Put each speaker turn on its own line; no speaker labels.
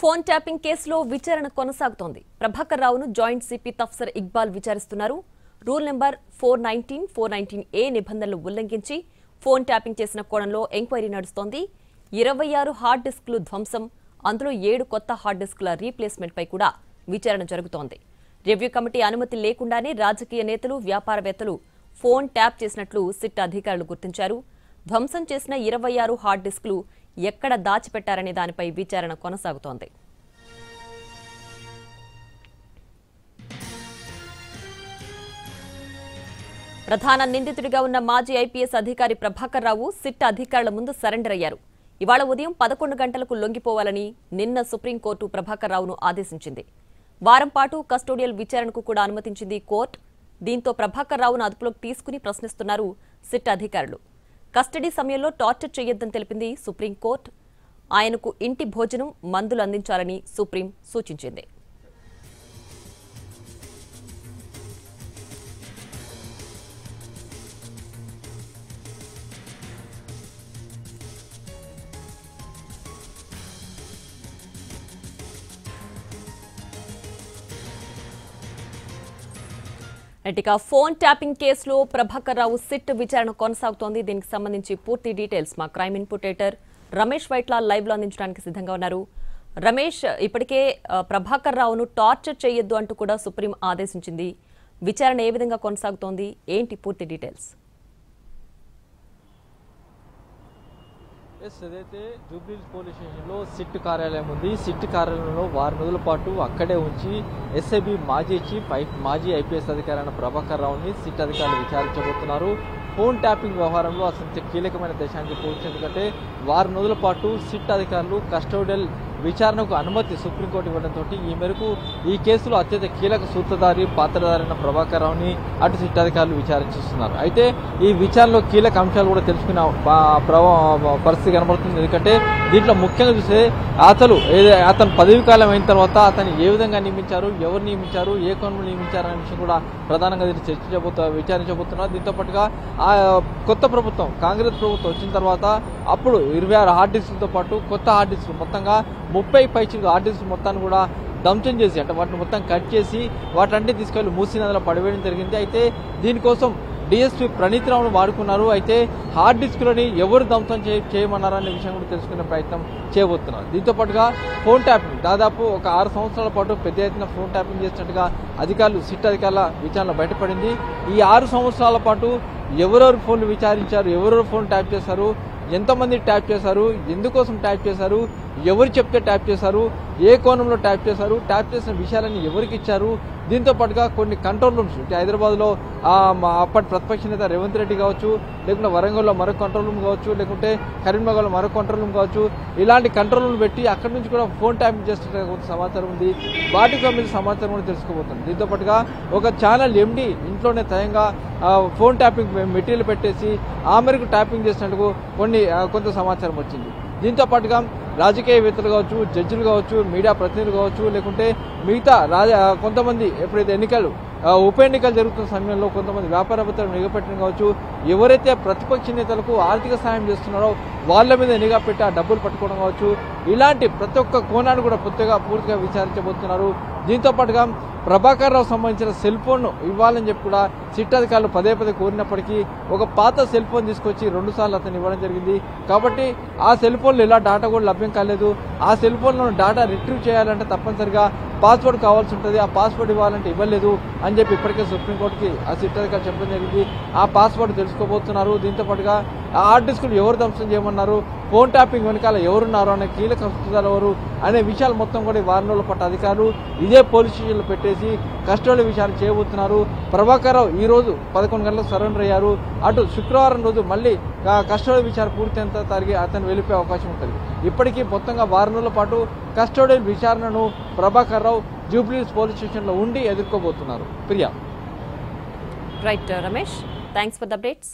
Phone tapping కేసులో విచారణ కొనసాగుతోంది. ప్రభాకర్ రావును జాయింట్ సిపి తఫ్సర్ ఇక్బాల్ విచారిస్తున్నారు. రూల్ నెంబర్ 419 నిబంధనలు ఉల్లంఘించి ఫోన్ ట్యాపింగ్ చేసిన కోణంలో ఎంక్వైరీ నడుస్తోంది. 26 హార్డ్ డిస్క్లు ధ్వంసం, అందులో 7 కొత్త హార్డ్ డిస్క్ల రీప్లేస్మెంట్ పై కూడా విచారణ జరుగుతోంది. రివ్యూ కమిటీ అనుమతి లేకుండానే రాజకీయ నేతలు, వ్యాపారవేత్తలు ఫోన్ ట్యాప్ చేసినట్లు సిట్ అధికారులు గుర్తించారు. ధ్వంసం చేసిన 26 హార్డ్ డిస్క్లు ఎక్కడ దాచిపెట్టారనే దానిపై విచారణ కొనసాగుతోంది. ప్రధాన నిందితుడిగా ఉన్న మాజీ ఐపీఎస్ అధికారి ప్రభాకర్ రావు సిట్ అధికారుల ముందు సరెండర్ అయ్యారు. ఇవాళ ఉదయం 11 గంటలకు లొంగిపోవాలని నిన్న సుప్రీంకోర్టు ప్రభాకర్ రావును ఆదేశించింది. వారం పాటు కస్టోడియల్ విచారణకు కూడా అనుమతించింది కోర్టు. దీంతో ప్రభాకర్ రావును అదుపులోకి తీసుకుని ప్రశ్నిస్తున్నారు సిట్ అధికారులు. కస్టడీ సమయంలో టార్చర్ చేయొద్దని తెలిపింది సుప్రీంకోర్టు. ఆయనకు ఇంటి భోజనం, మందులు అందించాలని సుప్రీం సూచించింది. ఇక ఫోన్ ట్యాపింగ్ కేసులో ప్రభాకర్ రావు సిట్ విచారణ కొనసాగుతోంది. దీనికి సంబంధించి పూర్తి డీటెయిల్స్ మా crime input editor Ramesh Vaitla live లో అందించడానికి సిద్ధంగా ఉన్నారు. రమేష్, ఇప్పటికే ప్రభాకర్ రావును టార్చర్ చేయొద్దు అంటూ కూడా సుప్రీం ఆదేశించింది. విచారణ ఏ విధంగా కొనసాగుతోంది, ఏంటి పూర్తి డీటెయిల్స్?
ఏదైతే జూబ్లీహిల్స్ పోలీస్ స్టేషన్లో సిట్ కార్యాలయం ఉంది. సిట్ కార్యాలయంలో వారం రోజుల పాటు అక్కడే ఉంచి ఎస్ఐబి మాజీ ఐపీఎస్ అధికారి అయిన ప్రభాకర్ రావుని సిట్ అధికారులు విచారించబోతున్నారు. ఫోన్ ట్యాపింగ్ వ్యవహారంలో అసలు కీలకమైన దేశాన్ని చెప్పుకోవచ్చు. ఎందుకంటే వారం రోజుల పాటు సిట్ అధికారులు కస్టోడియల్ విచారణకు అనుమతి సుప్రీంకోర్టు ఇవ్వడంతో ఈ మేరకు ఈ కేసులో అత్యంత కీలక సూత్రధారి, పాత్రధారైన ప్రభాకర్ రావుని అటు సిట్ అధికారులు విచారించిస్తున్నారు. అయితే ఈ విచారణలో కీలక అంశాలు కూడా తెలుసుకున్న పరిస్థితి కనబడుతుంది. ఎందుకంటే దీంట్లో ముఖ్యంగా చూస్తే అతను పదవి కాలం అయిన తర్వాత అతను ఏ విధంగా నియమించారు, ఎవరు నియమించారు, ఏ కోణంలో నియమించారు అనే విషయం కూడా ప్రధానంగా దీన్ని విచారించబోతున్నారు. దీంతో పాటుగా కొత్త ప్రభుత్వం, కాంగ్రెస్ ప్రభుత్వం వచ్చిన తర్వాత అప్పుడు 26 హార్డ్ డిస్క్లతో పాటు కొత్త హార్డ్ డిస్క్లు మొత్తంగా 30 పైచిలకు హార్డ్ డిస్క్ మొత్తాన్ని కూడా ధ్వంసం చేసి, అంటే వాటిని మొత్తం కట్ చేసి వాటన్నిటి తీసుకెళ్లి మూసీ నదిలో పడివేయడం జరిగింది. అయితే దీనికోసం డిఎస్పీ ప్రణీత్ రావును వాడుకున్నారు. అయితే హార్డ్ డిస్క్లని ఎవరు ధ్వంసం చేయమన్నారనే విషయం కూడా తెలుసుకునే ప్రయత్నం చేయబోతున్నారు. దీంతో పాటుగా ఫోన్ ట్యాపింగ్ దాదాపు ఒక 6 సంవత్సరాల పాటు పెద్ద ఎత్తున ఫోన్ ట్యాపింగ్ చేసినట్టుగా అధికారులు, సిట్ అధికారుల విచారణ బయటపడింది. ఈ 6 సంవత్సరాల పాటు ఎవరెవరు ఫోన్లు విచారించారు, ఎవరెవరు ఫోన్ ట్యాప్ చేశారు, ఎంతమంది ట్యాప్ చేశారు, ఎందుకోసం ట్యాప్ చేశారు, ఎవరు చెప్తే ట్యాప్ చేశారు, ఏ కోణంలో ట్యాప్ చేశారు, ట్యాప్ చేసిన విషయాలన్నీ ఎవరికి ఇచ్చారు, దీంతో పాటుగా కొన్ని కంట్రోల్ రూమ్స్, హైదరాబాద్లో అప్పటి ప్రతిపక్ష నేత రేవంత్ రెడ్డి కావచ్చు, లేకుంటే వరంగల్లో మరొక కంట్రోల్ రూమ్ కావచ్చు, లేకుంటే కరీంనగర్లో మరొక కంట్రోల్ రూమ్ కావచ్చు, ఇలాంటి కంట్రోల్ రూమ్ పెట్టి అక్కడి నుంచి కూడా ఫోన్ ట్యాపింగ్ చేస్తున్న కొంత సమాచారం ఉంది. వాటికి సంబంధించిన సమాచారం కూడా తెలుసుకోబోతుంది. దీంతో పాటుగా ఒక ఛానల్ ఎండి ఇంట్లోనే తయంగా ఫోన్ ట్యాపింగ్ మెటీరియల్ పెట్టేసి ఆ మేరకు ట్యాపింగ్ చేసినట్టుకు కొంత సమాచారం వచ్చింది. దీంతో పాటుగా రాజకీయవేత్తలు కావచ్చు, జడ్జిలు కావచ్చు, మీడియా ప్రతినిధులు కావచ్చు, లేకుంటే మిగతా కొంతమంది ఎప్పుడైతే ఉప ఎన్నికలు జరుగుతున్న సమయంలో కొంతమంది వ్యాపారవేత్తలు నిఘా పెట్టడం కావచ్చు, ఎవరైతే ప్రతిపక్ష నేతలకు ఆర్థిక సాయం చేస్తున్నారో వాళ్ళ మీద నిఘా పెట్టి ఆ డబ్బులు పట్టుకోవడం కావచ్చు, ఇలాంటి ప్రతి ఒక్క కోణాన్ని కూడా పూర్తిగా విచారించబోతున్నారు. దీంతో పాటుగా ప్రభాకర్ రావు సంబంధించిన సెల్ ఫోన్ ఇవ్వాలని చెప్పి కూడా సిట్ అధికారులు పదే కోరినప్పటికీ ఒక పాత సెల్ ఫోన్ తీసుకొచ్చి 2 సార్లు అతను ఇవ్వడం జరిగింది. కాబట్టి ఆ సెల్ ఫోన్లో ఇలా డేటా కూడా లభ్యం కాలేదు. ఆ సెల్ ఫోన్లో డేటా రిట్రీవ్ చేయాలంటే తప్పనిసరిగా పాస్వర్డ్ కావాల్సి ఉంటుంది. ఆ పాస్వర్డ్ ఇవ్వాలంటే ఇవ్వలేదు అని చెప్పి ఇప్పటికే సుప్రీంకోర్టుకి ఆ సిట్ అధికారులు చెప్పడం జరిగింది. ఆ పాస్వర్డ్ తెలుసుకోబోతున్నారు. దీంతో పాటుగా ఆ హార్డ్ డిస్కులు ఎవరు ధ్వంసం చేయమన్నారు, ఫోన్ ట్యాపింగ్ వెనకాల ఎవరున్నారు అనే కీలక సూత్రాలు ఎవరు అనే విషయాలు మొత్తం కూడా వారం రోజుల పాటు అధికారులు ఇదే పోలీస్ స్టేషన్లో పెట్టేసి కస్టడీ విచారణ చేయబోతున్నారు. ప్రభాకర్ రావు ఈ రోజు 11 గంటలకు సరెండర్ అయ్యారు. అటు శుక్రవారం రోజు మళ్ళీ కస్టడీ విచారణ పూర్తయినంత తారీఖు అతను వెళ్ళిపోయే అవకాశం ఉంటుంది. ఇప్పటికీ మొత్తంగా వారం రోజుల పాటు కస్టడీ విచారణను ప్రభాకర్ రావు జూబ్లీహిల్స్ పోలీస్ స్టేషన్లో ఉండి ఎదుర్కోబోతున్నారు. Priya.
Right Ramesh, thanks for the updates.